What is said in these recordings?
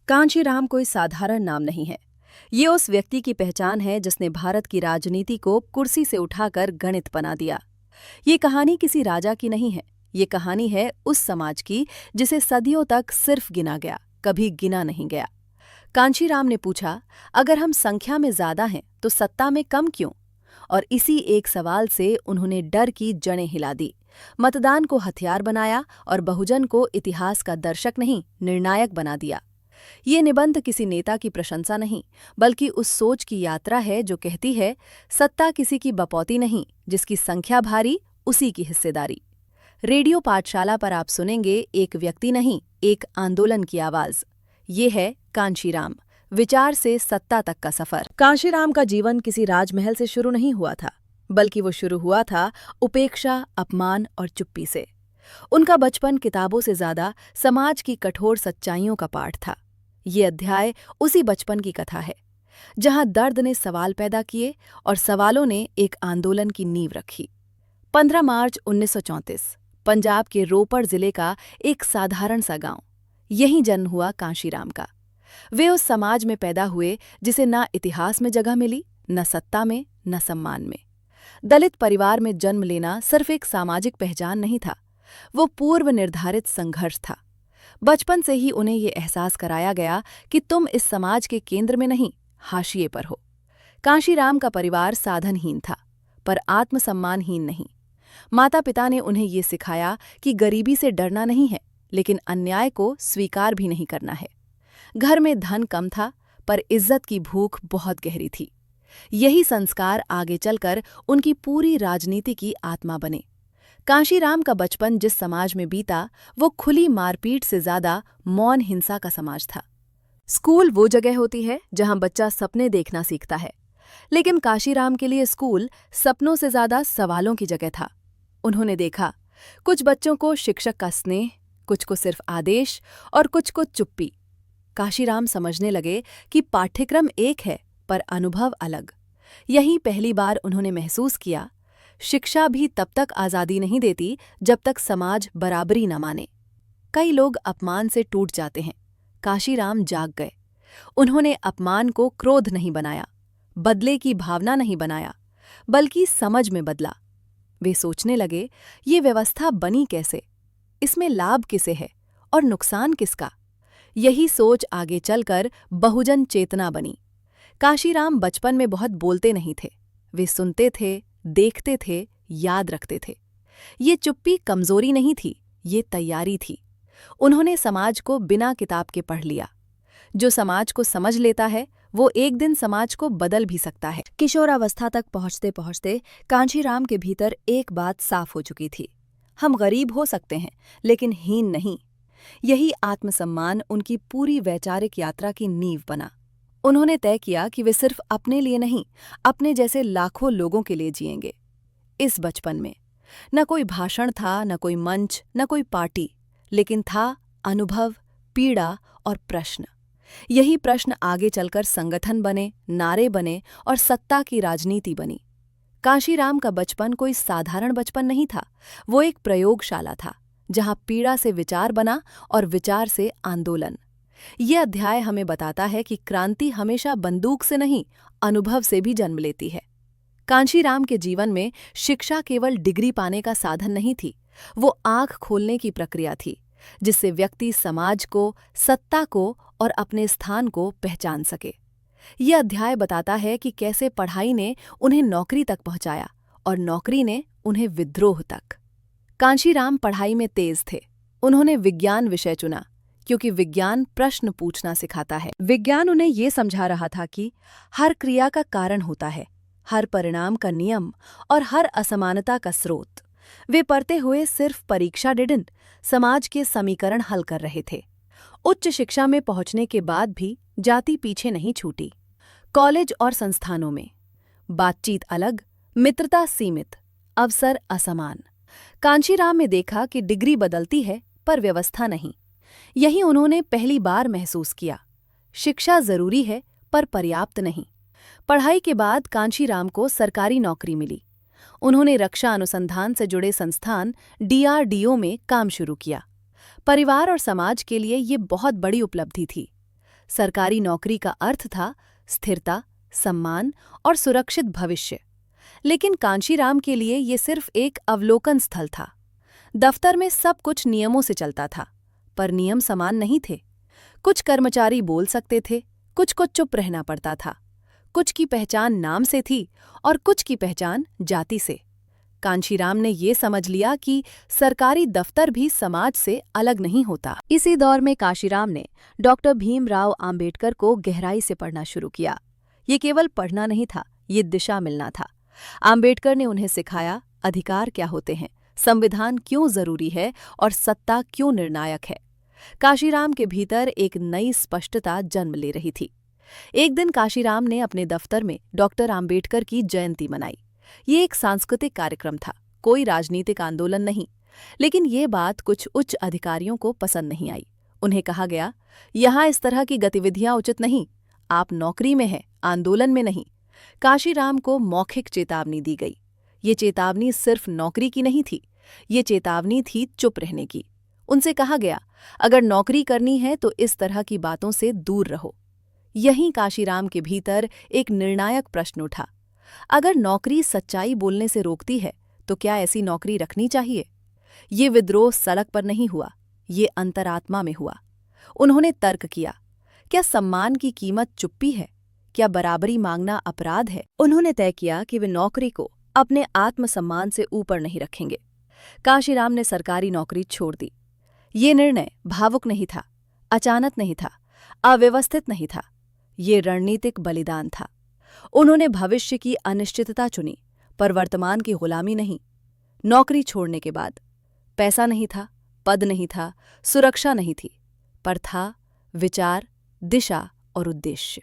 कांशीराम कोई साधारण नाम नहीं है। ये उस व्यक्ति की पहचान है जिसने भारत की राजनीति को कुर्सी से उठाकर गणित बना दिया। ये कहानी किसी राजा की नहीं है। ये कहानी है उस समाज की जिसे सदियों तक सिर्फ गिना गया, कभी गिना नहीं गया। कांशीराम ने पूछा, अगर हम संख्या में ज्यादा हैं तो सत्ता में कम क्यों? और इसी एक सवाल से उन्होंने डर की जड़ें हिला दी, मतदान को हथियार बनाया और बहुजन को इतिहास का दर्शक नहीं, निर्णायक बना दिया। ये निबंध किसी नेता की प्रशंसा नहीं, बल्कि उस सोच की यात्रा है जो कहती है, सत्ता किसी की बपौती नहीं, जिसकी संख्या भारी उसी की हिस्सेदारी। रेडियो पाठशाला पर आप सुनेंगे एक व्यक्ति नहीं, एक आंदोलन की आवाज। ये है कांशीराम, विचार से सत्ता तक का सफर। कांशीराम का जीवन किसी राजमहल से शुरू नहीं हुआ था, बल्कि वो शुरू हुआ था उपेक्षा, अपमान और चुप्पी से। उनका बचपन किताबों से ज्यादा समाज की कठोर सच्चाइयों का पाठ था। ये अध्याय उसी बचपन की कथा है, जहां दर्द ने सवाल पैदा किए और सवालों ने एक आंदोलन की नींव रखी। 15 मार्च 1934, पंजाब के रोपड़ जिले का एक साधारण सा गांव। यहीं जन्म हुआ कांशीराम का। वे उस समाज में पैदा हुए जिसे न इतिहास में जगह मिली, न सत्ता में, न सम्मान में। दलित परिवार में जन्म लेना सिर्फ एक सामाजिक पहचान नहीं था, वो पूर्व निर्धारित संघर्ष था। बचपन से ही उन्हें ये एहसास कराया गया कि तुम इस समाज के केंद्र में नहीं, हाशिए पर हो। कांशीराम का परिवार साधनहीन था, पर आत्मसम्मानहीन नहीं। माता पिता ने उन्हें ये सिखाया कि गरीबी से डरना नहीं है, लेकिन अन्याय को स्वीकार भी नहीं करना है। घर में धन कम था, पर इज्जत की भूख बहुत गहरी थी। यही संस्कार आगे चलकर उनकी पूरी राजनीति की आत्मा बने। कांशीराम का बचपन जिस समाज में बीता, वो खुली मारपीट से ज्यादा मौन हिंसा का समाज था। स्कूल वो जगह होती है जहां बच्चा सपने देखना सीखता है, लेकिन कांशीराम के लिए स्कूल सपनों से ज्यादा सवालों की जगह था। उन्होंने देखा, कुछ बच्चों को शिक्षक का स्नेह, कुछ को सिर्फ आदेश और कुछ को चुप्पी। कांशीराम समझने लगे कि पाठ्यक्रम एक है, पर अनुभव अलग। यही पहली बार उन्होंने महसूस किया, शिक्षा भी तब तक आज़ादी नहीं देती जब तक समाज बराबरी न माने। कई लोग अपमान से टूट जाते हैं, कांशीराम जाग गए। उन्होंने अपमान को क्रोध नहीं बनाया, बदले की भावना नहीं बनाया, बल्कि समझ में बदला। वे सोचने लगे, ये व्यवस्था बनी कैसे, इसमें लाभ किसे है और नुकसान किसका। यही सोच आगे चलकर बहुजन चेतना बनी। कांशीराम बचपन में बहुत बोलते नहीं थे, वे सुनते थे, देखते थे, याद रखते थे। ये चुप्पी कमजोरी नहीं थी, ये तैयारी थी। उन्होंने समाज को बिना किताब के पढ़ लिया। जो समाज को समझ लेता है, वो एक दिन समाज को बदल भी सकता है। किशोरावस्था तक पहुंचते पहुंचते कांशीराम के भीतर एक बात साफ हो चुकी थी, हम गरीब हो सकते हैं, लेकिन हीन नहीं। यही आत्मसम्मान उनकी पूरी वैचारिक यात्रा की नींव बना। उन्होंने तय किया कि वे सिर्फ अपने लिए नहीं, अपने जैसे लाखों लोगों के लिए जिएंगे। इस बचपन में न कोई भाषण था, न कोई मंच, न कोई पार्टी, लेकिन था अनुभव, पीड़ा और प्रश्न। यही प्रश्न आगे चलकर संगठन बने, नारे बने और सत्ता की राजनीति बनी। कांशीराम का बचपन कोई साधारण बचपन नहीं था, वो एक प्रयोगशाला था, जहां पीड़ा से विचार बना और विचार से आंदोलन। ये अध्याय हमें बताता है कि क्रांति हमेशा बंदूक से नहीं, अनुभव से भी जन्म लेती है। कांशीराम के जीवन में शिक्षा केवल डिग्री पाने का साधन नहीं थी, वो आंख खोलने की प्रक्रिया थी, जिससे व्यक्ति समाज को, सत्ता को और अपने स्थान को पहचान सके। ये अध्याय बताता है कि कैसे पढ़ाई ने उन्हें नौकरी तक पहुंचाया और नौकरी ने उन्हें विद्रोह तक। कांशीराम पढ़ाई में तेज थे। उन्होंने विज्ञान विषय चुना, क्योंकि विज्ञान प्रश्न पूछना सिखाता है। विज्ञान उन्हें ये समझा रहा था कि हर क्रिया का कारण होता है, हर परिणाम का नियम और हर असमानता का स्रोत। वे पढ़ते हुए सिर्फ परीक्षा डिडन, समाज के समीकरण हल कर रहे थे। उच्च शिक्षा में पहुंचने के बाद भी जाति पीछे नहीं छूटी। कॉलेज और संस्थानों में बातचीत अलग, मित्रता सीमित, अवसर असमान। कांशीराम ने देखा कि डिग्री बदलती है, पर व्यवस्था नहीं। यही उन्होंने पहली बार महसूस किया, शिक्षा जरूरी है, पर पर्याप्त नहीं। पढ़ाई के बाद कांशीराम को सरकारी नौकरी मिली। उन्होंने रक्षा अनुसंधान से जुड़े संस्थान DRDO में काम शुरू किया। परिवार और समाज के लिए ये बहुत बड़ी उपलब्धि थी। सरकारी नौकरी का अर्थ था स्थिरता, सम्मान और सुरक्षित भविष्य। लेकिन कांशीराम के लिए ये सिर्फ एक अवलोकन स्थल था। दफ्तर में सब कुछ नियमों से चलता था, पर नियम समान नहीं थे। कुछ कर्मचारी बोल सकते थे, कुछ को चुप रहना पड़ता था। कुछ की पहचान नाम से थी और कुछ की पहचान जाति से। कांशीराम ने ये समझ लिया कि सरकारी दफ्तर भी समाज से अलग नहीं होता। इसी दौर में कांशीराम ने डॉक्टर भीमराव आम्बेडकर को गहराई से पढ़ना शुरू किया। ये केवल पढ़ना नहीं था, ये दिशा मिलना था। आम्बेडकर ने उन्हें सिखाया अधिकार क्या होते हैं, संविधान क्यों जरूरी है और सत्ता क्यों निर्णायक है। कांशीराम के भीतर एक नई स्पष्टता जन्म ले रही थी। एक दिन कांशीराम ने अपने दफ्तर में डॉक्टर आम्बेडकर की जयंती मनाई। ये एक सांस्कृतिक कार्यक्रम था, कोई राजनीतिक आंदोलन नहीं। लेकिन ये बात कुछ उच्च अधिकारियों को पसंद नहीं आई। उन्हें कहा गया, यहाँ इस तरह की गतिविधियां उचित नहीं, आप नौकरी में हैं, आंदोलन में नहीं। कांशीराम को मौखिक चेतावनी दी गई। ये चेतावनी सिर्फ नौकरी की नहीं थी, ये चेतावनी थी चुप रहने की। उनसे कहा गया, अगर नौकरी करनी है तो इस तरह की बातों से दूर रहो। यहीं कांशीराम के भीतर एक निर्णायक प्रश्न उठा। अगर नौकरी सच्चाई बोलने से रोकती है तो क्या ऐसी नौकरी रखनी चाहिए? ये विद्रोह सड़क पर नहीं हुआ, ये अंतरात्मा में हुआ। उन्होंने तर्क किया, क्या सम्मान की कीमत चुप्पी है? क्या बराबरी मांगना अपराध है? उन्होंने तय किया कि वे नौकरी को अपने आत्मसम्मान से ऊपर नहीं रखेंगे। कांशीराम ने सरकारी नौकरी छोड़ दी। ये निर्णय भावुक नहीं था, अचानक नहीं था, अव्यवस्थित नहीं था। ये रणनीतिक बलिदान था। उन्होंने भविष्य की अनिश्चितता चुनी, पर वर्तमान की गुलामी नहीं। नौकरी छोड़ने के बाद पैसा नहीं था, पद नहीं था, सुरक्षा नहीं थी, पर था विचार, दिशा और उद्देश्य।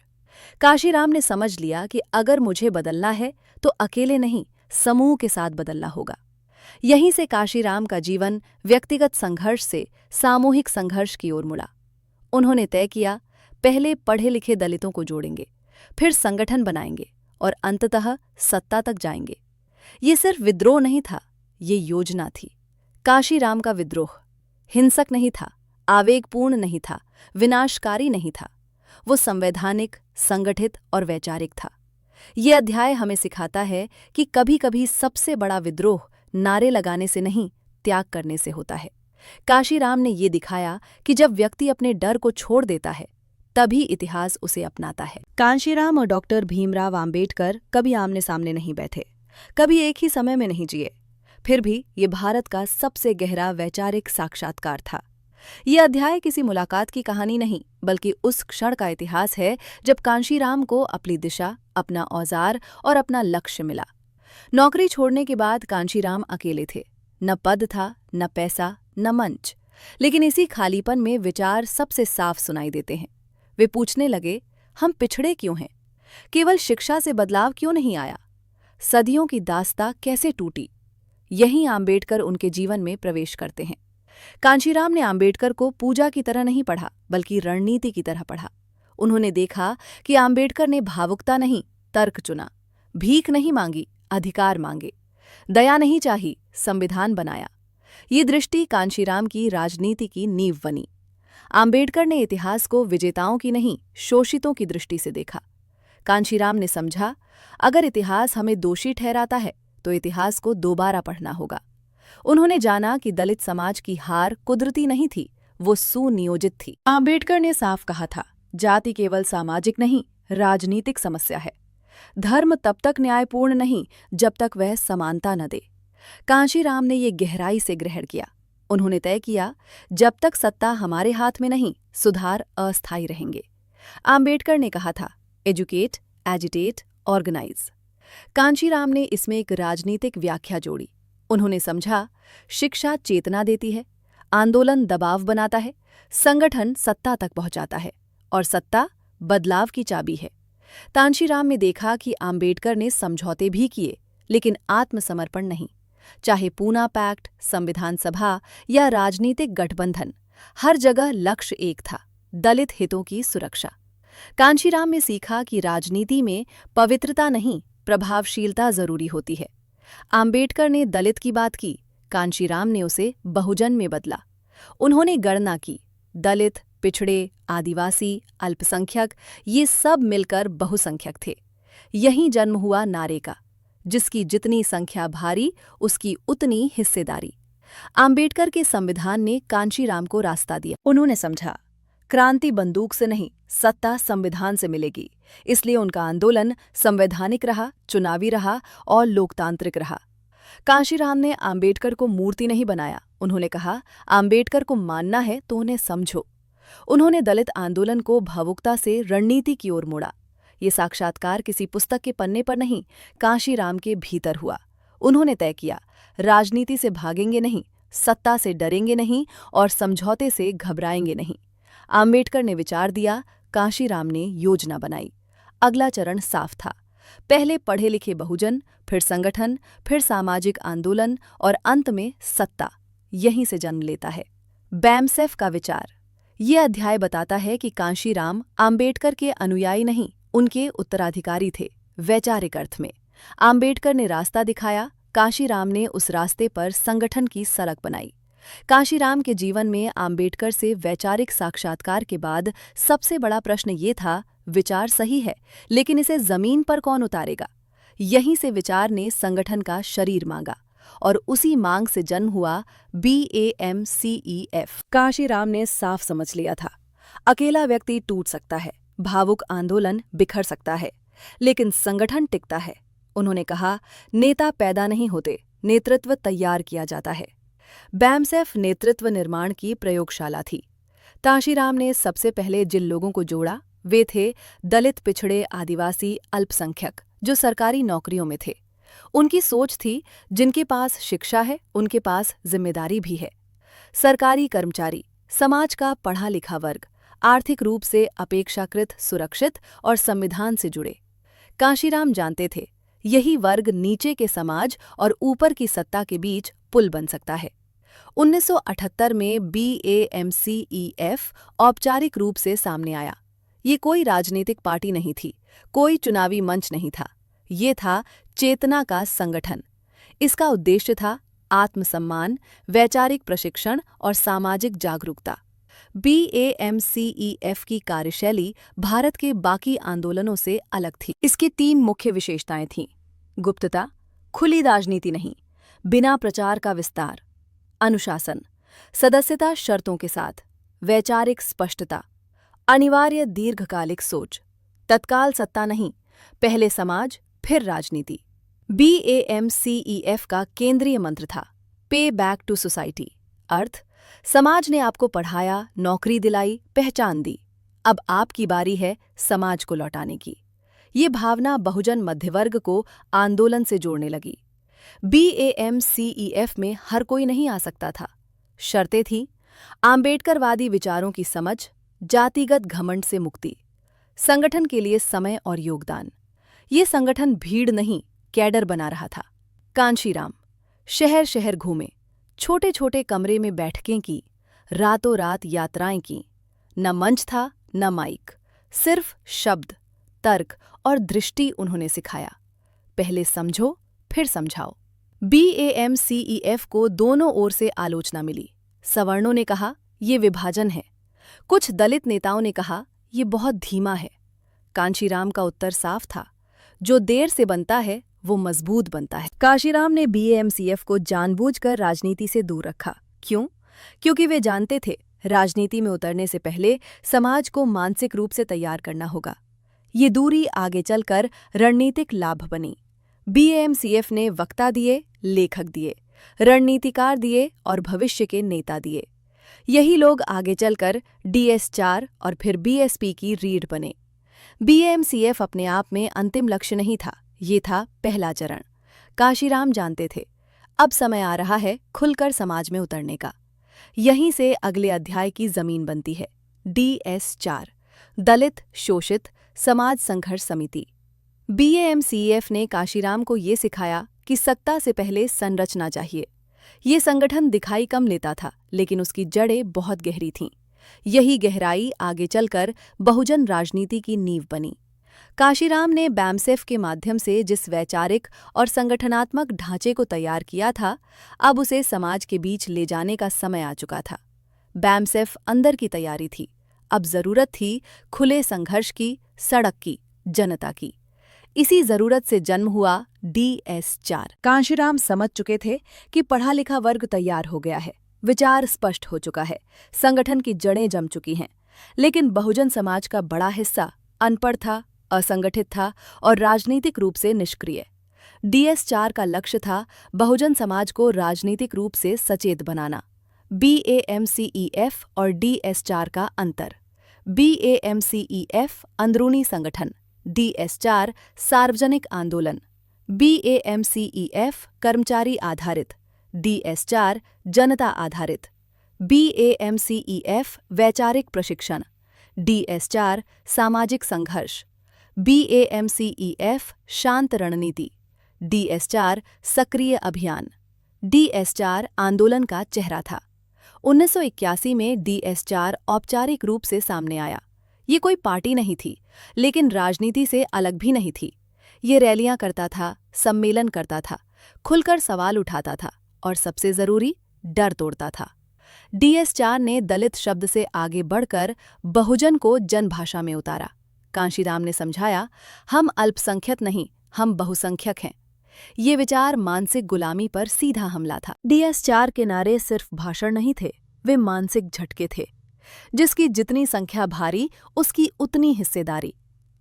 कांशीराम ने समझ लिया कि अगर मुझे बदलना है तो अकेले नहीं, समूह के साथ बदलना होगा। यहीं से कांशीराम का जीवन व्यक्तिगत संघर्ष से सामूहिक संघर्ष की ओर मुड़ा। उन्होंने तय किया, पहले पढ़े लिखे दलितों को जोड़ेंगे, फिर संगठन बनाएंगे और अंततः सत्ता तक जाएंगे। ये सिर्फ विद्रोह नहीं था, ये योजना थी। कांशीराम का विद्रोह हिंसक नहीं था, आवेगपूर्ण नहीं था, विनाशकारी नहीं था। वो संवैधानिक, संगठित और वैचारिक था। ये अध्याय हमें सिखाता है कि कभी-कभी सबसे बड़ा विद्रोह नारे लगाने से नहीं, त्याग करने से होता है। कांशीराम ने ये दिखाया कि जब व्यक्ति अपने डर को छोड़ देता है, तभी इतिहास उसे अपनाता है। कांशीराम और डॉक्टर भीमराव आम्बेडकर कभी आमने सामने नहीं बैठे, कभी एक ही समय में नहीं जिए। फिर भी ये भारत का सबसे गहरा वैचारिक साक्षात्कार था। ये अध्याय किसी मुलाकात की कहानी नहीं, बल्कि उस क्षण का इतिहास है जब कांशीराम को अपनी दिशा, अपना औजार और अपना लक्ष्य मिला। नौकरी छोड़ने के बाद कांशीराम अकेले थे। न पद था, न पैसा, न मंच। लेकिन इसी खालीपन में विचार सबसे साफ सुनाई देते हैं। वे पूछने लगे, हम पिछड़े क्यों हैं? केवल शिक्षा से बदलाव क्यों नहीं आया? सदियों की दास्तां कैसे टूटी? यहीं आम्बेडकर उनके जीवन में प्रवेश करते हैं। कांशीराम ने आम्बेडकर को पूजा की तरह नहीं पढ़ा, बल्कि रणनीति की तरह पढ़ा। उन्होंने देखा कि आम्बेडकर ने भावुकता नहीं, तर्क चुना। भीख नहीं मांगी, अधिकार मांगे। दया नहीं चाही, संविधान बनाया। ये दृष्टि कांशीराम की राजनीति की नींव बनी। आम्बेडकर ने इतिहास को विजेताओं की नहीं, शोषितों की दृष्टि से देखा। कांशीराम ने समझा, अगर इतिहास हमें दोषी ठहराता है तो इतिहास को दोबारा पढ़ना होगा। उन्होंने जाना कि दलित समाज की हार कुदरती नहीं थी, वो सुनियोजित थी। आम्बेडकर ने साफ कहा था, जाति केवल सामाजिक नहीं, राजनीतिक समस्या है। धर्म तब तक न्यायपूर्ण नहीं जब तक वह समानता न दे। कांशीराम ने ये गहराई से ग्रहण किया। उन्होंने तय किया, जब तक सत्ता हमारे हाथ में नहीं, सुधार अस्थायी रहेंगे। आम्बेडकर ने कहा था, एजुकेट, एजिटेट, ऑर्गेनाइज। कांशीराम ने इसमें एक राजनीतिक व्याख्या जोड़ी। उन्होंने समझा, शिक्षा चेतना देती है, आंदोलन दबाव बनाता है, संगठन सत्ता तक पहुंचाता है और सत्ता बदलाव की चाबी है। कांशीराम ने देखा कि आम्बेडकर ने समझौते भी किए, लेकिन आत्मसमर्पण नहीं। चाहे पूना पैक्ट, संविधान सभा या राजनीतिक गठबंधन, हर जगह लक्ष्य एक था, दलित हितों की सुरक्षा। कांशीराम ने सीखा कि राजनीति में पवित्रता नहीं, प्रभावशीलता जरूरी होती है। आम्बेडकर ने दलित की बात की, कांशीराम ने उसे बहुजन में बदला। उन्होंने गणना की, दलित, पिछड़े, आदिवासी, अल्पसंख्यक ये सब मिलकर बहुसंख्यक थे। यहीं जन्म हुआ नारे का, जिसकी जितनी संख्या भारी उसकी उतनी हिस्सेदारी। आम्बेडकर के संविधान ने कांशीराम को रास्ता दिया। उन्होंने समझा, क्रांति बंदूक से नहीं, सत्ता संविधान से मिलेगी। इसलिए उनका आंदोलन संवैधानिक रहा, चुनावी रहा और लोकतांत्रिक रहा। कांशीराम ने आम्बेडकर को मूर्ति नहीं बनाया। उन्होंने कहा, आम्बेडकर को मानना है तो उन्हें समझो। उन्होंने दलित आंदोलन को भावुकता से रणनीति की ओर मोड़ा। ये साक्षात्कार किसी पुस्तक के पन्ने पर नहीं, कांशीराम के भीतर हुआ। उन्होंने तय किया, राजनीति से भागेंगे नहीं, सत्ता से डरेंगे नहीं और समझौते से घबराएंगे नहीं। आम्बेडकर ने विचार दिया, कांशीराम ने योजना बनाई। अगला चरण साफ था। पहले पढ़े लिखे बहुजन, फिर संगठन, फिर सामाजिक आंदोलन और अंत में सत्ता। यहीं से जन्म लेता है बैमसेफ का विचार। ये अध्याय बताता है कि कांशीराम आम्बेडकर के अनुयायी नहीं, उनके उत्तराधिकारी थे, वैचारिक अर्थ में। आम्बेडकर ने रास्ता दिखाया, कांशीराम ने उस रास्ते पर संगठन की सड़क बनाई। कांशीराम के जीवन में आम्बेडकर से वैचारिक साक्षात्कार के बाद सबसे बड़ा प्रश्न ये था, विचार सही है, लेकिन इसे जमीन पर कौन उतारेगा? यहीं से विचार ने संगठन का शरीर मांगा और उसी मांग से जन्म हुआ BAMCEF। कांशीराम ने साफ समझ लिया था, अकेला व्यक्ति टूट सकता है, भावुक आंदोलन बिखर सकता है, लेकिन संगठन टिकता है। उन्होंने कहा, नेता पैदा नहीं होते, नेतृत्व तैयार किया जाता है। बैमसेफ नेतृत्व निर्माण की प्रयोगशाला थी। कांशीराम ने सबसे पहले जिन लोगों को जोड़ा, वे थे दलित, पिछड़े, आदिवासी, अल्पसंख्यक, जो सरकारी नौकरियों में थे। उनकी सोच थी, जिनके पास शिक्षा है उनके पास जिम्मेदारी भी है। सरकारी कर्मचारी, समाज का पढ़ा लिखा वर्ग, आर्थिक रूप से अपेक्षाकृत सुरक्षित और संविधान से जुड़े। कांशीराम जानते थे, यही वर्ग नीचे के समाज और ऊपर की सत्ता के बीच पुल बन सकता है। 1978 में BAMCEF औपचारिक रूप से सामने आया। ये कोई राजनीतिक पार्टी नहीं थी, कोई चुनावी मंच नहीं था। ये था चेतना का संगठन। इसका उद्देश्य था आत्मसम्मान, वैचारिक प्रशिक्षण और सामाजिक जागरूकता। BAMCEF की कार्यशैली भारत के बाकी आंदोलनों से अलग थी। इसकी 3 मुख्य विशेषताएं थीं: गुप्तता, खुली राजनीति नहीं, बिना प्रचार का विस्तार, अनुशासन, सदस्यता शर्तों के साथ, वैचारिक स्पष्टता, अनिवार्य दीर्घकालिक सोच, तत्काल सत्ता नहीं, पहले समाज फिर राजनीति। BAMCEF का केंद्रीय मंत्र था, पे बैक टू सोसाइटी, अर्थ समाज ने आपको पढ़ाया, नौकरी दिलाई, पहचान दी, अब आपकी बारी है समाज को लौटाने की। ये भावना बहुजन मध्यवर्ग को आंदोलन से जोड़ने लगी। BAMCEF में हर कोई नहीं आ सकता था। शर्तें थीं: आम्बेडकरवादी विचारों की समझ, जातिगत घमंड से मुक्ति, संगठन के लिए समय और योगदान। ये संगठन भीड़ नहीं, कैडर बना रहा था। कांशीराम शहर शहर घूमे, छोटे छोटे कमरे में बैठकें की, रातों रात यात्राएं की। न मंच था न माइक, सिर्फ शब्द, तर्क और दृष्टि उन्होंने सिखाया। पहले समझो फिर समझाओ। BAMCEF को दोनों ओर से आलोचना मिली। सवर्णों ने कहा, ये विभाजन है। कुछ दलित नेताओं ने कहा, ये बहुत धीमा है। कांशीराम का उत्तर साफ था, जो देर से बनता है वो मजबूत बनता है। कांशीराम ने BAMCEF को जानबूझकर राजनीति से दूर रखा। क्यों? क्योंकि वे जानते थे, राजनीति में उतरने से पहले समाज को मानसिक रूप से तैयार करना होगा। ये दूरी आगे चलकर रणनीतिक लाभ बनी। BAMCEF ने वक्ता दिए, लेखक दिए, रणनीतिकार दिए और भविष्य के नेता दिए। यही लोग आगे चलकर DS4 और फिर BSP की रीढ़ बने। BAMCEF अपने आप में अंतिम लक्ष्य नहीं था, ये था पहला चरण। कांशीराम जानते थे, अब समय आ रहा है खुलकर समाज में उतरने का। यहीं से अगले अध्याय की जमीन बनती है। DS4 दलित शोषित समाज संघर्ष समिति। BAMCEF ने कांशीराम को ये सिखाया कि सत्ता से पहले संरचना चाहिए। ये संगठन दिखाई कम लेता था, लेकिन उसकी जड़ें बहुत गहरी थीं। यही गहराई आगे चलकर बहुजन राजनीति की नींव बनी। कांशीराम ने BAMCEF के माध्यम से जिस वैचारिक और संगठनात्मक ढांचे को तैयार किया था, अब उसे समाज के बीच ले जाने का समय आ चुका था। BAMCEF अंदर की तैयारी थी, अब जरूरत थी खुले संघर्ष की, सड़क की, जनता की। इसी जरूरत से जन्म हुआ DS4। कांशीराम समझ चुके थे कि पढ़ा लिखा वर्ग तैयार हो गया है, विचार स्पष्ट हो चुका है, संगठन की जड़ें जम चुकी हैं। लेकिन बहुजन समाज का बड़ा हिस्सा अनपढ़ था, असंगठित था और राजनीतिक रूप से निष्क्रिय। DS4 का लक्ष्य था बहुजन समाज को राजनीतिक रूप से सचेत बनाना। BAMCEF और DS4 का अंतर। BAMCEF अंदरूनी संगठन, DS4 सार्वजनिक आंदोलन। BAMCEF कर्मचारी आधारित, DS4 जनता आधारित। BAMCEF वैचारिक प्रशिक्षण, DS4 सामाजिक संघर्ष। BAMCEF शांत रणनीति, DS4 सक्रिय अभियान। DS4 आंदोलन का चेहरा था। 1981 में DS4 औपचारिक रूप से सामने आया। ये कोई पार्टी नहीं थी, लेकिन राजनीति से अलग भी नहीं थी। ये रैलियां करता था, सम्मेलन करता था, खुलकर सवाल उठाता था और सबसे जरूरी, डर तोड़ता था। DS4 ने दलित शब्द से आगे बढ़कर बहुजन को जनभाषा में उतारा। कांशीराम ने समझाया, हम अल्पसंख्यक नहीं, हम बहुसंख्यक हैं। ये विचार मानसिक गुलामी पर सीधा हमला था। DS4 के नारे सिर्फ भाषण नहीं थे, वे मानसिक झटके थे। जिसकी जितनी संख्या भारी, उसकी उतनी हिस्सेदारी।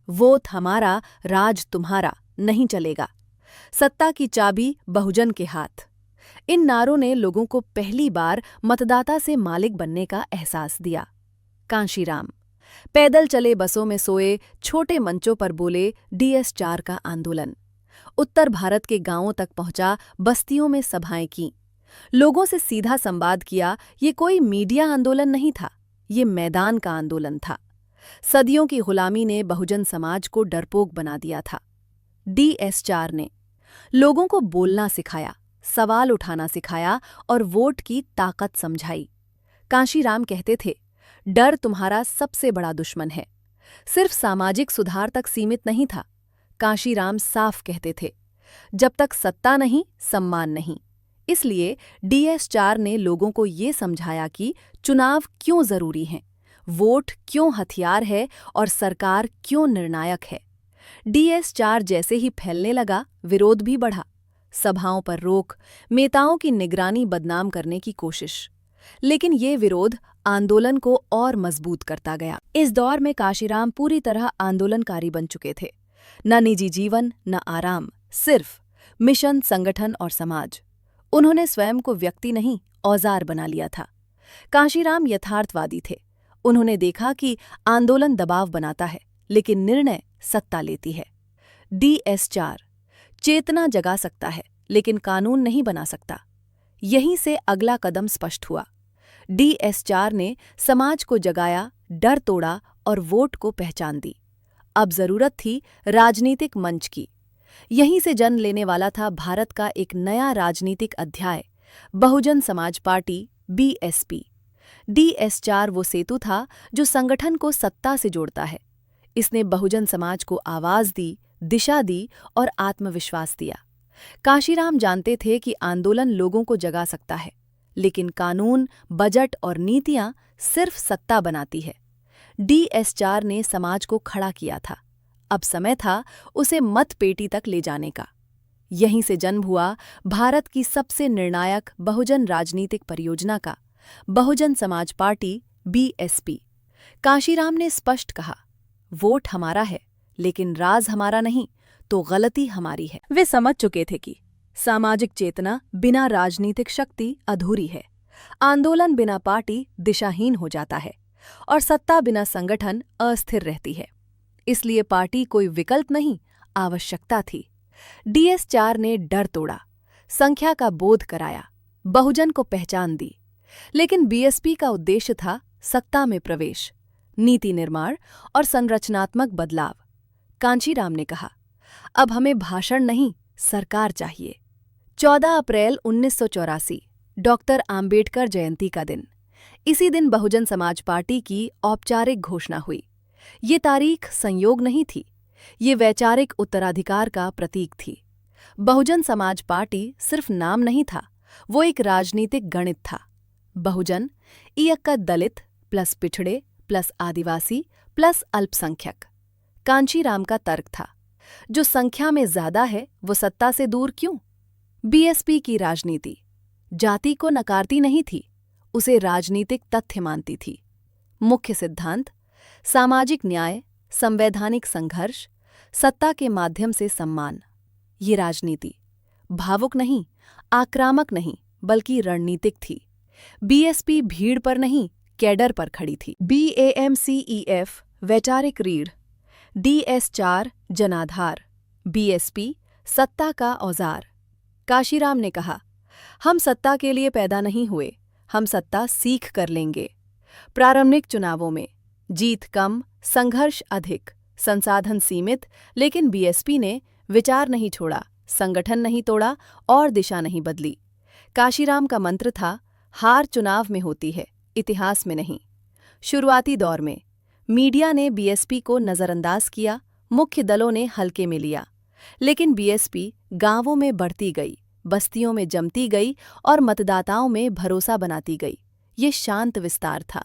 वोट हमारा, राज तुम्हारा नहीं चलेगा। सत्ता की चाबी बहुजन के हाथ। इन नारों ने लोगों को पहली बार मतदाता से मालिक बनने का एहसास दिया। कांशीराम पैदल चले, बसों में सोए, छोटे मंचों पर बोले, DS4 का आंदोलन। उत्तर भारत के गांवों तक पहुंचा, बस्तियों में सभाएं की, लोगों से सीधा संवाद किया। ये कोई मीडिया आंदोलन नहीं था, ये मैदान का आंदोलन था। सदियों की गुलामी ने बहुजन समाज को डरपोक बना दिया था। DS4 ने लोगों को बोलना सिखाया, सवाल उठाना सिखाया और वोट की ताकत समझाई। कांशीराम कहते थे, डर तुम्हारा सबसे बड़ा दुश्मन है। सिर्फ सामाजिक सुधार तक सीमित नहीं था। कांशीराम साफ कहते थे, जब तक सत्ता नहीं, सम्मान नहीं। इसलिए DS4 ने लोगों को ये समझाया कि चुनाव क्यों जरूरी हैं, वोट क्यों हथियार है और सरकार क्यों निर्णायक है। DS4 जैसे ही फैलने लगा, विरोध भी बढ़ा। सभाओं पर रोक, नेताओं की निगरानी बदनाम करने की कोशिश। लेकिन ये विरोध आंदोलन को और मजबूत करता गया। इस दौर में कांशीराम पूरी तरह आंदोलनकारी बन चुके थे। न निजी जीवन, न आराम, सिर्फ मिशन, संगठन और समाज। उन्होंने स्वयं को व्यक्ति नहीं, औजार बना लिया था। कांशीराम यथार्थवादी थे। उन्होंने देखा कि आंदोलन दबाव बनाता है, लेकिन निर्णय सत्ता लेती है। DS4 चेतना जगा सकता है, लेकिन कानून नहीं बना सकता। यहीं से अगला कदम स्पष्ट हुआ। DS4 ने समाज को जगाया, डर तोड़ा और वोट को पहचान दी। अब जरूरत थी राजनीतिक मंच की। यहीं से जन्म लेने वाला था भारत का एक नया राजनीतिक अध्याय, Bahujan Samaj party, BSP। DS4 वो सेतु था जो संगठन को सत्ता से जोड़ता है। इसने बहुजन समाज को आवाज दी, दिशा दी और आत्मविश्वास दिया। कांशीराम जानते थे कि आंदोलन लोगों को जगा सकता है, लेकिन कानून, बजट और नीतियां सिर्फ सत्ता बनाती है। DS4 ने समाज को खड़ा किया था। अब समय था उसे मतपेटी तक ले जाने का। यहीं से जन्म हुआ भारत की सबसे निर्णायक बहुजन राजनीतिक परियोजना का, बहुजन समाज पार्टी, BSP। कांशीराम ने स्पष्ट कहा, वोट हमारा है, लेकिन राज हमारा नहीं, तो गलती हमारी है। वे समझ चुके थे कि सामाजिक चेतना बिना राजनीतिक शक्ति अधूरी है, आंदोलन बिना पार्टी दिशाहीन हो जाता है और सत्ता बिना संगठन अस्थिर रहती है। इसलिए पार्टी कोई विकल्प नहीं, आवश्यकता थी। DS4 ने डर तोड़ा, संख्या का बोध कराया, बहुजन को पहचान दी। लेकिन BSP का उद्देश्य था सत्ता में प्रवेश, नीति निर्माण और संरचनात्मक बदलाव। कांशीराम ने कहा, अब हमें भाषण नहीं, सरकार चाहिए। 14 अप्रैल 1984, डॉक्टर आम्बेडकर जयंती का दिन। इसी दिन बहुजन समाज पार्टी की औपचारिक घोषणा हुई। ये तारीख संयोग नहीं थी, ये वैचारिक उत्तराधिकार का प्रतीक थी। बहुजन समाज पार्टी सिर्फ नाम नहीं था, वो एक राजनीतिक गणित था। बहुजन, इयक्का दलित प्लस पिछड़े प्लस आदिवासी प्लस अल्पसंख्यक। कांचीराम का तर्क था, जो संख्या में ज्यादा है वो सत्ता से दूर क्यों? बीएसपी की राजनीति जाति को नकारती नहीं थी, उसे राजनीतिक तथ्य मानती थी। मुख्य सिद्धांत: सामाजिक न्याय, संवैधानिक संघर्ष, सत्ता के माध्यम से सम्मान। ये राजनीति भावुक नहीं, आक्रामक नहीं, बल्कि रणनीतिक थी। बीएसपी भीड़ पर नहीं, कैडर पर खड़ी थी। बीएमसीईएफ वैचारिक रीढ़, डीएस4 जनाधार, बीएसपी सत्ता का औजार। काशीराम ने कहा, हम सत्ता के लिए पैदा नहीं हुए, हम सत्ता सीख कर लेंगे। प्रारंभिक चुनावों में जीत कम, संघर्ष अधिक, संसाधन सीमित, लेकिन बीएसपी ने विचार नहीं छोड़ा, संगठन नहीं तोड़ा और दिशा नहीं बदली। काशीराम का मंत्र था, हार चुनाव में होती है, इतिहास में नहीं। शुरुआती दौर में मीडिया ने बीएसपी को नजरअंदाज किया, मुख्य दलों ने हल्के में लिया, लेकिन बीएसपी गांवों में बढ़ती गई, बस्तियों में जमती गई और मतदाताओं में भरोसा बनाती गई। ये शांत विस्तार था।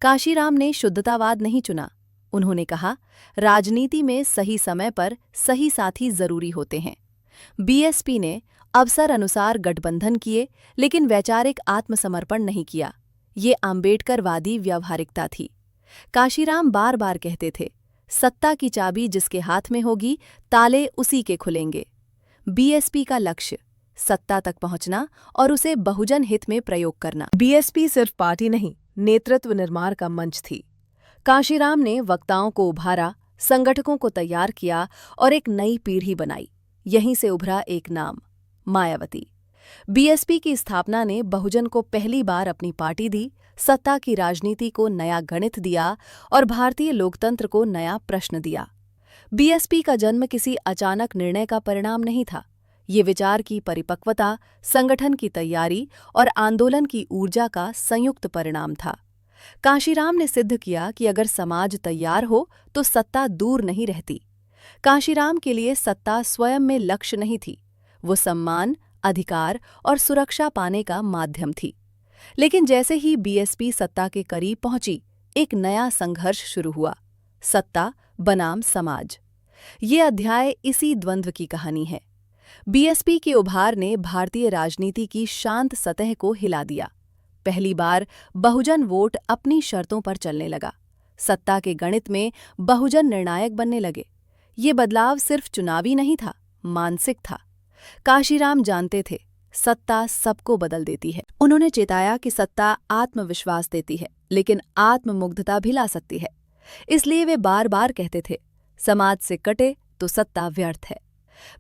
काशीराम ने शुद्धतावाद नहीं चुना। उन्होंने कहा, राजनीति में सही समय पर सही साथी जरूरी होते हैं। बीएसपी ने अवसर अनुसार गठबंधन किए, लेकिन वैचारिक आत्मसमर्पण नहीं किया। ये आम्बेडकरवादी व्यावहारिकता थी। काशीराम बार बार कहते थे, सत्ता की चाबी जिसके हाथ में होगी, ताले उसी के खुलेंगे। बीएसपी का लक्ष्य सत्ता तक पहुंचना और उसे बहुजन हित में प्रयोग करना। बीएसपी सिर्फ पार्टी नहीं, नेतृत्व निर्माण का मंच थी। काशीराम ने वक्ताओं को उभारा, संगठकों को तैयार किया और एक नई पीढ़ी बनाई। यहीं से उभरा एक नाम, मायावती। बीएसपी की स्थापना ने बहुजन को पहली बार अपनी पार्टी दी, सत्ता की राजनीति को नया गणित दिया और भारतीय लोकतंत्र को नया प्रश्न दिया। बीएसपी का जन्म किसी अचानक निर्णय का परिणाम नहीं था। ये विचार की परिपक्वता, संगठन की तैयारी और आंदोलन की ऊर्जा का संयुक्त परिणाम था। काशीराम ने सिद्ध किया कि अगर समाज तैयार हो तो सत्ता दूर नहीं रहती। काशीराम के लिए सत्ता स्वयं में लक्ष्य नहीं थी, वो सम्मान, अधिकार और सुरक्षा पाने का माध्यम थी। लेकिन जैसे ही बीएसपी सत्ता के करीब पहुंची, एक नया संघर्ष शुरू हुआ, सत्ता बनाम समाज। ये अध्याय इसी द्वंद्व की कहानी है। बीएसपी के उभार ने भारतीय राजनीति की शांत सतह को हिला दिया। पहली बार बहुजन वोट अपनी शर्तों पर चलने लगा। सत्ता के गणित में बहुजन निर्णायक बनने लगे। ये बदलाव सिर्फ चुनावी नहीं था, मानसिक था। काशीराम जानते थे, सत्ता सबको बदल देती है। उन्होंने चेताया कि सत्ता आत्मविश्वास देती है, लेकिन आत्ममुग्धता भी ला सकती है। इसलिए वे बार बार कहते थे, समाज से कटे तो सत्ता व्यर्थ है।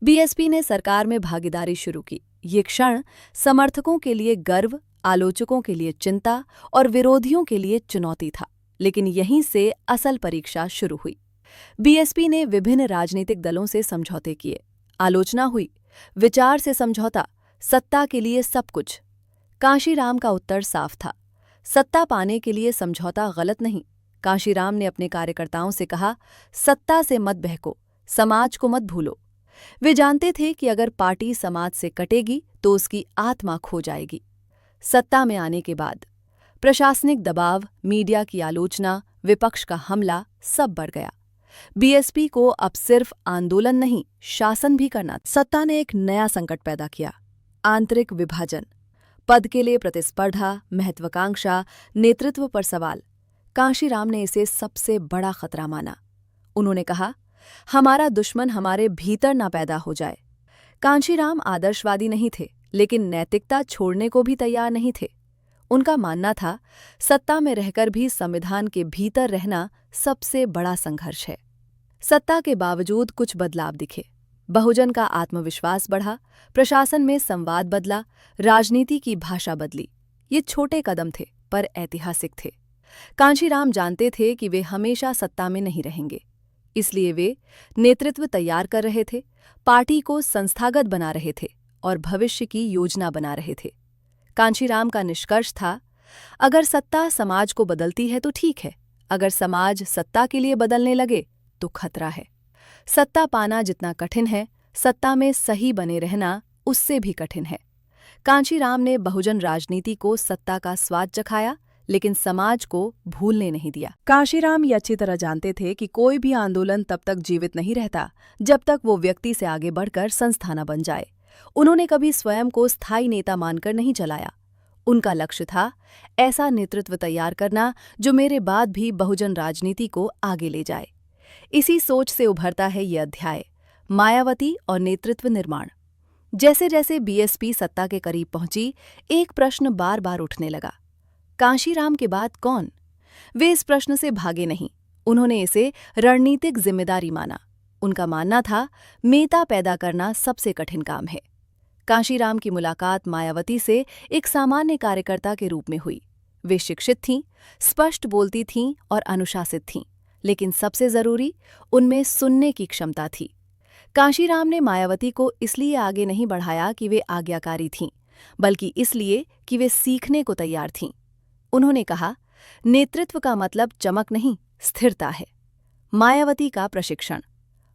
बीएसपी ने सरकार में भागीदारी शुरू की। ये क्षण समर्थकों के लिए गर्व, आलोचकों के लिए चिंता और विरोधियों के लिए चुनौती था। लेकिन यहीं से असल परीक्षा शुरू हुई। बीएसपी ने विभिन्न राजनीतिक दलों से समझौते किए। आलोचना हुई, विचार से समझौता, सत्ता के लिए सब कुछ। काशीराम का उत्तर साफ था, सत्ता पाने के लिए समझौता गलत नहीं। काशीराम ने अपने कार्यकर्ताओं से कहा, सत्ता से मत बहको, समाज को मत भूलो। वे जानते थे कि अगर पार्टी समाज से कटेगी तो उसकी आत्मा खो जाएगी। सत्ता में आने के बाद प्रशासनिक दबाव, मीडिया की आलोचना, विपक्ष का हमला सब बढ़ गया। बीएसपी को अब सिर्फ आंदोलन नहीं, शासन भी करना। सत्ता ने एक नया संकट पैदा किया, आंतरिक विभाजन। पद के लिए प्रतिस्पर्धा, महत्वाकांक्षा, नेतृत्व पर सवाल। काशीराम ने इसे सबसे बड़ा खतरा माना। उन्होंने कहा, हमारा दुश्मन हमारे भीतर ना पैदा हो जाए। काशीराम आदर्शवादी नहीं थे, लेकिन नैतिकता छोड़ने को भी तैयार नहीं थे। उनका मानना था, सत्ता में रहकर भी संविधान के भीतर रहना सबसे बड़ा संघर्ष है। सत्ता के बावजूद कुछ बदलाव दिखे। बहुजन का आत्मविश्वास बढ़ा, प्रशासन में संवाद बदला, राजनीति की भाषा बदली। ये छोटे कदम थे, पर ऐतिहासिक थे। काशीराम जानते थे कि वे हमेशा सत्ता में नहीं रहेंगे। इसलिए वे नेतृत्व तैयार कर रहे थे, पार्टी को संस्थागत बना रहे थे और भविष्य की योजना बना रहे थे। काशीराम का निष्कर्ष था, अगर सत्ता समाज को बदलती है तो ठीक है, अगर समाज सत्ता के लिए बदलने लगे तो खतरा है। सत्ता पाना जितना कठिन है, सत्ता में सही बने रहना उससे भी कठिन है। काशीराम ने बहुजन राजनीति को सत्ता का स्वाद चखाया, लेकिन समाज को भूलने नहीं दिया। कांशीराम ये अच्छी तरह जानते थे कि कोई भी आंदोलन तब तक जीवित नहीं रहता जब तक वो व्यक्ति से आगे बढ़कर संस्था न बन जाए। उन्होंने कभी स्वयं को स्थायी नेता मानकर नहीं चलाया। उनका लक्ष्य था ऐसा नेतृत्व तैयार करना जो मेरे बाद भी बहुजन राजनीति को आगे ले जाए। इसी सोच से उभरता है ये अध्याय, मायावती और नेतृत्व निर्माण। जैसे जैसे बीएसपी सत्ता के करीब पहुंची, एक प्रश्न बार बार उठने लगा, कांशीराम के बाद कौन? वे इस प्रश्न से भागे नहीं, उन्होंने इसे रणनीतिक जिम्मेदारी माना। उनका मानना था नेता पैदा करना सबसे कठिन काम है। कांशीराम की मुलाकात मायावती से एक सामान्य कार्यकर्ता के रूप में हुई। वे शिक्षित थीं, स्पष्ट बोलती थीं और अनुशासित थीं, लेकिन सबसे जरूरी, उनमें सुनने की क्षमता थी। कांशीराम ने मायावती को इसलिए आगे नहीं बढ़ाया कि वे आज्ञाकारी थीं, बल्कि इसलिए कि वे सीखने को तैयार थीं। उन्होंने कहा, नेतृत्व का मतलब चमक नहीं, स्थिरता है। मायावती का प्रशिक्षण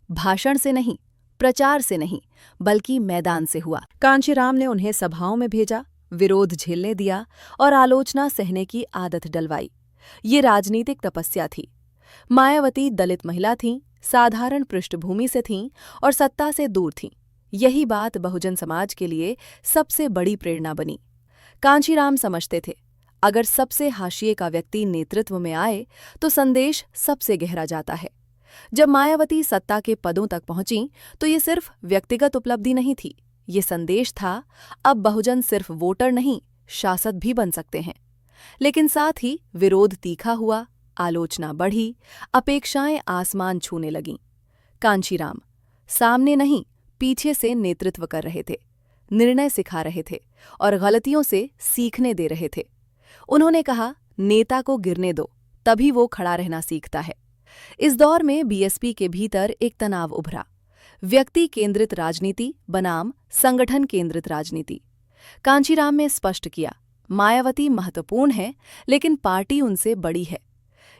भाषण से नहीं, प्रचार से नहीं, बल्कि मैदान से हुआ। कांशीराम ने उन्हें सभाओं में भेजा, विरोध झेलने दिया और आलोचना सहने की आदत डलवाई। ये राजनीतिक तपस्या थी। मायावती दलित महिला थीं, साधारण पृष्ठभूमि से थीं और सत्ता से दूर थीं। यही बात बहुजन समाज के लिए सबसे बड़ी प्रेरणा बनी। कांशीराम समझते थे, अगर सबसे हाशिए का व्यक्ति नेतृत्व में आए तो संदेश सबसे गहरा जाता है। जब मायावती सत्ता के पदों तक पहुंची तो ये सिर्फ व्यक्तिगत उपलब्धि नहीं थी, ये संदेश था अब बहुजन सिर्फ वोटर नहीं, शासक भी बन सकते हैं। लेकिन साथ ही विरोध तीखा हुआ, आलोचना बढ़ी, अपेक्षाएं आसमान छूने लगीं। कांशीराम सामने नहीं, पीछे से नेतृत्व कर रहे थे, निर्णय सिखा रहे थे और गलतियों से सीखने दे रहे थे। उन्होंने कहा, नेता को गिरने दो, तभी वो खड़ा रहना सीखता है। इस दौर में बीएसपी के भीतर एक तनाव उभरा, व्यक्ति केंद्रित राजनीति बनाम संगठन केंद्रित राजनीति। कांशीराम ने स्पष्ट किया, मायावती महत्वपूर्ण है, लेकिन पार्टी उनसे बड़ी है।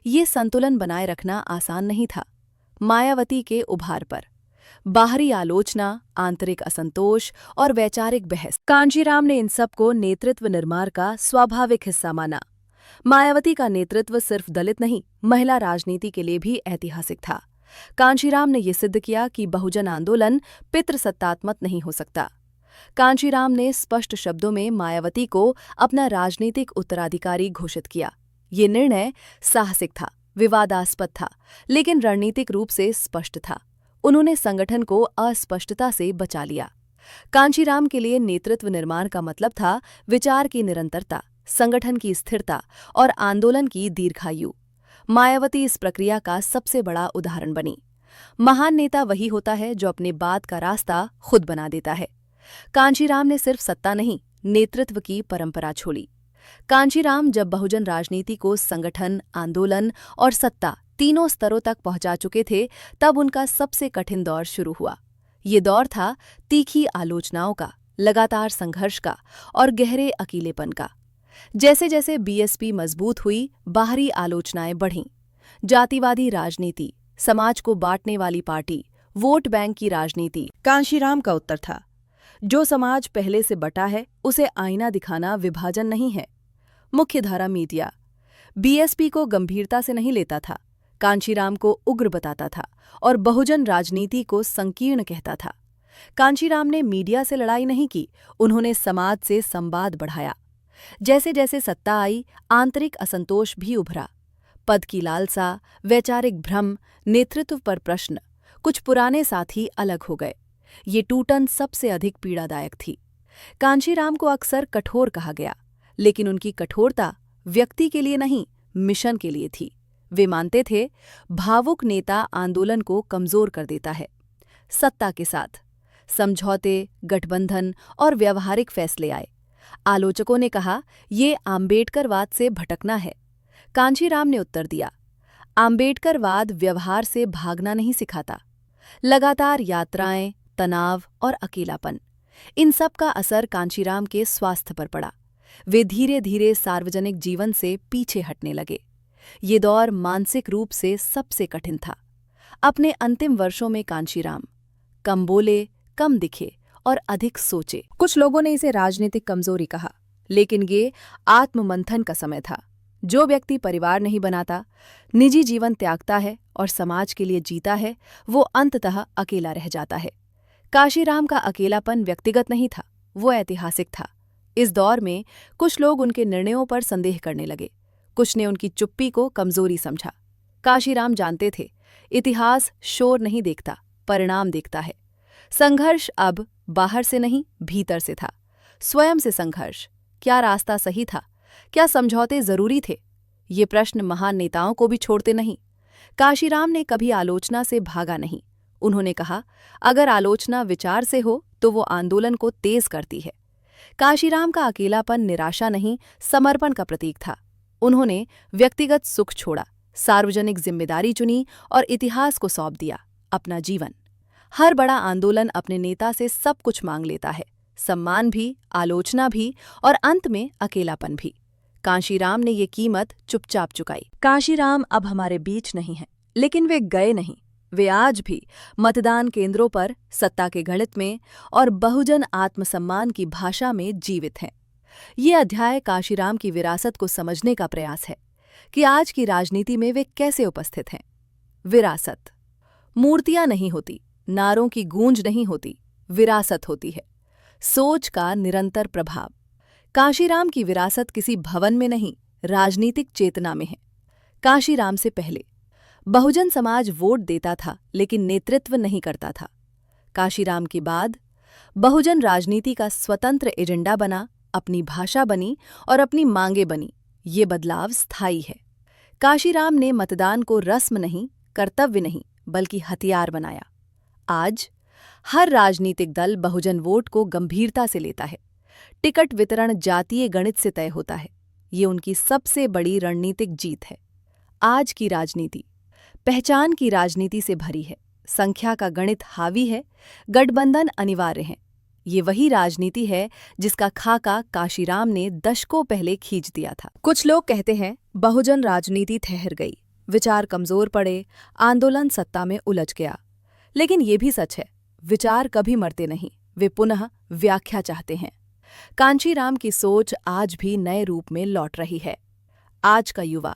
ये संतुलन बनाए रखना आसान नहीं था। मायावती के उभार पर बाहरी आलोचना, आंतरिक असंतोष और वैचारिक बहस, कांशीराम ने इन सबको नेतृत्व निर्माण का स्वाभाविक हिस्सा माना। मायावती का नेतृत्व सिर्फ दलित नहीं, महिला राजनीति के लिए भी ऐतिहासिक था। कांशीराम ने यह सिद्ध किया कि बहुजन आंदोलन पितृसत्तात्मक नहीं हो सकता। कांशीराम ने स्पष्ट शब्दों में मायावती को अपना राजनीतिक उत्तराधिकारी घोषित किया। ये निर्णय साहसिक था, विवादास्पद था, लेकिन रणनीतिक रूप से स्पष्ट था। उन्होंने संगठन को अस्पष्टता से बचा लिया। कांशीराम के लिए नेतृत्व निर्माण का मतलब था विचार की निरंतरता, संगठन की स्थिरता और आंदोलन की दीर्घायु। मायावती इस प्रक्रिया का सबसे बड़ा उदाहरण बनी। महान नेता वही होता है जो अपने बात का रास्ता खुद बना देता है। कांशीराम ने सिर्फ सत्ता नहीं, नेतृत्व की परंपरा छोड़ी। कांशीराम जब बहुजन राजनीति को संगठन, आंदोलन और सत्ता तीनों स्तरों तक पहुंचा चुके थे, तब उनका सबसे कठिन दौर शुरू हुआ। ये दौर था तीखी आलोचनाओं का, लगातार संघर्ष का और गहरे अकेलेपन का। जैसे जैसे बीएसपी मजबूत हुई, बाहरी आलोचनाएं बढ़ीं। जातिवादी राजनीति, समाज को बांटने वाली पार्टी, वोट बैंक की राजनीति। कांशीराम का उत्तर था, जो समाज पहले से बटा है उसे आईना दिखाना विभाजन नहीं है। मुख्यधारा मीडिया बीएसपी को गंभीरता से नहीं लेता था, कांशीराम को उग्र बताता था और बहुजन राजनीति को संकीर्ण कहता था। कांशीराम ने मीडिया से लड़ाई नहीं की, उन्होंने समाज से संवाद बढ़ाया। जैसे जैसे सत्ता आई, आंतरिक असंतोष भी उभरा। पद की लालसा, वैचारिक भ्रम, नेतृत्व पर प्रश्न। कुछ पुराने साथी अलग हो गए। ये टूटन सबसे अधिक पीड़ादायक थी। कांशीराम को अक्सर कठोर कहा गया, लेकिन उनकी कठोरता व्यक्ति के लिए नहीं, मिशन के लिए थी। वे मानते थे, भावुक नेता आंदोलन को कमजोर कर देता है। सत्ता के साथ समझौते, गठबंधन और व्यवहारिक फैसले आए। आलोचकों ने कहा, ये आम्बेडकरवाद से भटकना है। कांशीराम ने उत्तर दिया, आम्बेडकरवाद व्यवहार से भागना नहीं सिखाता। लगातार यात्राएं, तनाव और अकेलापन, इन सब का असर कांशीराम के स्वास्थ्य पर पड़ा। वे धीरे धीरे सार्वजनिक जीवन से पीछे हटने लगे। ये दौर मानसिक रूप से सबसे कठिन था। अपने अंतिम वर्षों में कांशीराम कम बोले, कम दिखे और अधिक सोचे। कुछ लोगों ने इसे राजनीतिक कमजोरी कहा, लेकिन ये आत्ममंथन का समय था। जो व्यक्ति परिवार नहीं बनाता, निजी जीवन त्यागता है और समाज के लिए जीता है, वो अंततः अकेला रह जाता है। काशीराम का अकेलापन व्यक्तिगत नहीं था, वो ऐतिहासिक था। इस दौर में कुछ लोग उनके निर्णयों पर संदेह करने लगे, कुछ ने उनकी चुप्पी को कमजोरी समझा। काशीराम जानते थे, इतिहास शोर नहीं देखता, परिणाम देखता है। संघर्ष अब बाहर से नहीं, भीतर से था। स्वयं से संघर्ष। क्या रास्ता सही था? क्या समझौते जरूरी थे? ये प्रश्न महान नेताओं को भी छोड़ते नहीं। काशीराम ने कभी आलोचना से भागा नहीं। उन्होंने कहा, अगर आलोचना विचार से हो तो वो आंदोलन को तेज करती है। काशीराम का अकेलापन निराशा नहीं, समर्पण का प्रतीक था। उन्होंने व्यक्तिगत सुख छोड़ा, सार्वजनिक जिम्मेदारी चुनी और इतिहास को सौंप दिया अपना जीवन। हर बड़ा आंदोलन अपने नेता से सब कुछ मांग लेता है, सम्मान भी, आलोचना भी और अंत में अकेलापन भी। काशीराम ने ये कीमत चुपचाप चुकाई। काशीराम अब हमारे बीच नहीं हैं, लेकिन वे गए नहीं। वे आज भी मतदान केंद्रों पर, सत्ता के गणित में और बहुजन आत्मसम्मान की भाषा में जीवित हैं। ये अध्याय काशीराम की विरासत को समझने का प्रयास है कि आज की राजनीति में वे कैसे उपस्थित हैं। विरासत। मूर्तियां नहीं होती, नारों की गूंज नहीं होती, विरासत होती है। सोच का निरंतर प्रभाव। काशीराम की विरासत किसी भवन में नहीं, राजनीतिक चेतना में है। काशीराम से पहले बहुजन समाज वोट देता था, लेकिन नेतृत्व नहीं करता था। काशीराम के बाद बहुजन राजनीति का स्वतंत्र एजेंडा बना, अपनी भाषा बनी और अपनी मांगें बनी। ये बदलाव स्थायी है। काशीराम ने मतदान को रस्म नहीं, कर्तव्य नहीं, बल्कि हथियार बनाया। आज हर राजनीतिक दल बहुजन वोट को गंभीरता से लेता है। टिकट वितरण जातीय गणित से तय होता है। ये उनकी सबसे बड़ी रणनीतिक जीत है। आज की राजनीति पहचान की राजनीति से भरी है। संख्या का गणित हावी है, गठबंधन अनिवार्य है। ये वही राजनीति है जिसका खाका काशीराम ने दशकों पहले खींच दिया था। कुछ लोग कहते हैं बहुजन राजनीति ठहर गई, विचार कमजोर पड़े, आंदोलन सत्ता में उलझ गया। लेकिन ये भी सच है, विचार कभी मरते नहीं, वे पुनः व्याख्या चाहते हैं। कांशीराम की सोच आज भी नए रूप में लौट रही है। आज का युवा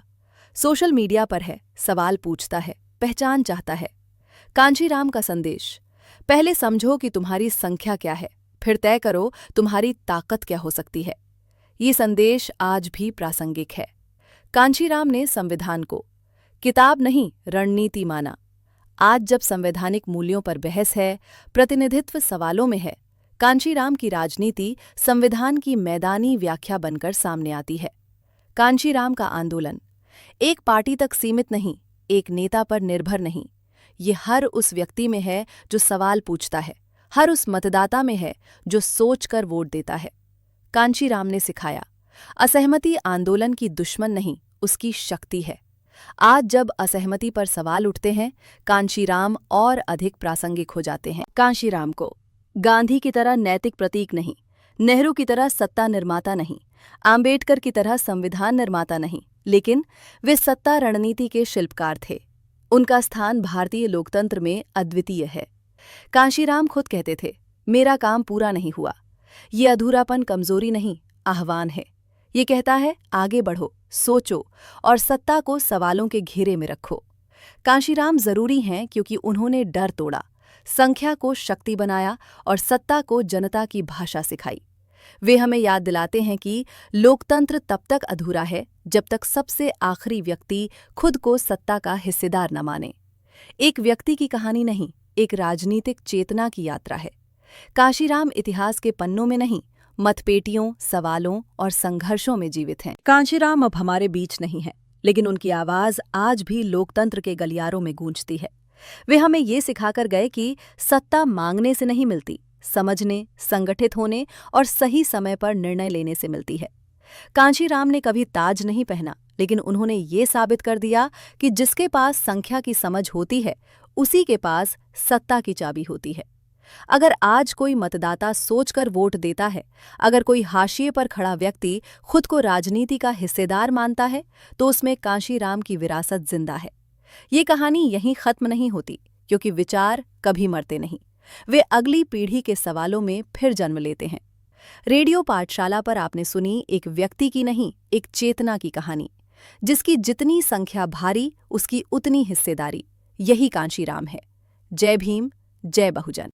सोशल मीडिया पर है, सवाल पूछता है, पहचान चाहता है। कांशीराम का संदेश, पहले समझो कि तुम्हारी संख्या क्या है, फिर तय करो तुम्हारी ताकत क्या हो सकती है। ये संदेश आज भी प्रासंगिक है। कांशीराम ने संविधान को किताब नहीं, रणनीति माना। आज जब संवैधानिक मूल्यों पर बहस है, प्रतिनिधित्व सवालों में है, कांशीराम की राजनीति संविधान की मैदानी व्याख्या बनकर सामने आती है। कांशीराम का आंदोलन एक पार्टी तक सीमित नहीं, एक नेता पर निर्भर नहीं। ये हर उस व्यक्ति में है जो सवाल पूछता है, हर उस मतदाता में है जो सोचकर वोट देता है। कांशीराम ने सिखाया, असहमति आंदोलन की दुश्मन नहीं, उसकी शक्ति है। आज जब असहमति पर सवाल उठते हैं, कांशीराम और अधिक प्रासंगिक हो जाते हैं। कांशीराम को गांधी की तरह नैतिक प्रतीक नहीं, नेहरू की तरह सत्ता निर्माता नहीं, आम्बेडकर की तरह संविधान निर्माता नहीं, लेकिन वे सत्ता रणनीति के शिल्पकार थे। उनका स्थान भारतीय लोकतंत्र में अद्वितीय है। कांशीराम खुद कहते थे, मेरा काम पूरा नहीं हुआ। ये अधूरापन कमजोरी नहीं, आह्वान है। ये कहता है, आगे बढ़ो, सोचो और सत्ता को सवालों के घेरे में रखो। कांशीराम जरूरी हैं क्योंकि उन्होंने डर तोड़ा, संख्या को शक्ति बनाया और सत्ता को जनता की भाषा सिखाई। वे हमें याद दिलाते हैं कि लोकतंत्र तब तक अधूरा है जब तक सबसे आखिरी व्यक्ति खुद को सत्ता का हिस्सेदार न माने। एक व्यक्ति की कहानी नहीं, एक राजनीतिक चेतना की यात्रा है। कांशीराम इतिहास के पन्नों में नहीं, मतपेटियों, सवालों और संघर्षों में जीवित हैं। कांशीराम अब हमारे बीच नहीं हैं, लेकिन उनकी आवाज आज भी लोकतंत्र के गलियारों में गूंजती है। वे हमें ये सिखाकर गए कि सत्ता मांगने से नहीं मिलती, समझने, संगठित होने और सही समय पर निर्णय लेने से मिलती है। कांशीराम ने कभी ताज नहीं पहना, लेकिन उन्होंने ये साबित कर दिया कि जिसके पास संख्या की समझ होती है, उसी के पास सत्ता की चाबी होती है। अगर आज कोई मतदाता सोचकर वोट देता है, अगर कोई हाशिए पर खड़ा व्यक्ति खुद को राजनीति का हिस्सेदार मानता है, तो उसमें कांशीराम की विरासत जिंदा है। ये कहानी यहीं खत्म नहीं होती, क्योंकि विचार कभी मरते नहीं, वे अगली पीढ़ी के सवालों में फिर जन्म लेते हैं। रेडियो पाठशाला पर आपने सुनी एक व्यक्ति की नहीं, एक चेतना की कहानी। जिसकी जितनी संख्या भारी उसकी उतनी हिस्सेदारी। यही कांशीराम है। जय भीम, जय बहुजन।